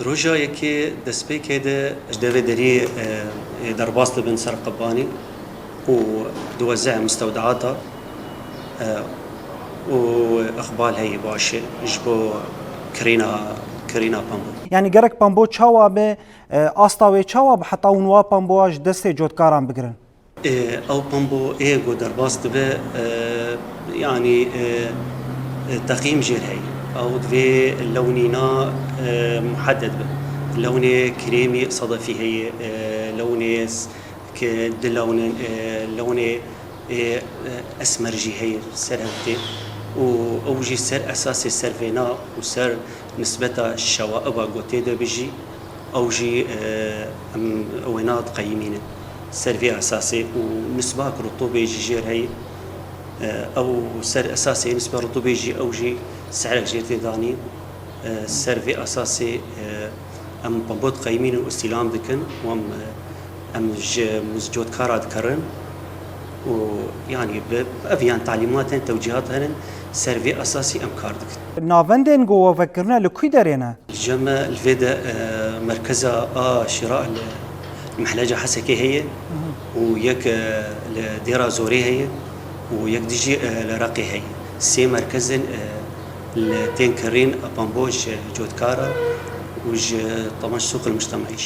روجا یکی دست پی کده جدوی دری درباست بن سر قبانی و دوزع مستودعاتها وإقبال هي باشه جبو كرينا بامبو يعني جرك بامبو تشاوا به أستوى تشاوا بحتى ونوا بامبو دست جودكاران بگرن أو بامبو جو درباست به يعني تقييم جير هي أو دوي لونينا محدد به لوني كريمي صدفي هي لوني كدلون لوني أسمرجي هي سرهتي وأوجي سر أساسي سرفينا وسر نسبة الشوائب قوتي ده بيجي أوجي وينات قيمين سرفي أساسي ونسبة رطوبة جير هي أو سر أساسي نسبة رطوبة جي أوجي سعر جير تداني سرفي أساسي أم بمبوت قيمين واستلام دكن وأم مزجود كارات كرن ويعني بأفيان تعليمات توجيهات هن سرفي أساسي أم كاردك. نافندين جوا فكرنا لكوي دارينا. الجمع الفيدا مركزها شراء المحلجة حسكي هي ويك لديرة زوري هي ويك ديجي لراقي هي. سي مركزن التنكرين بامبوج جودكارا وج طبعا السوق المجتمعي.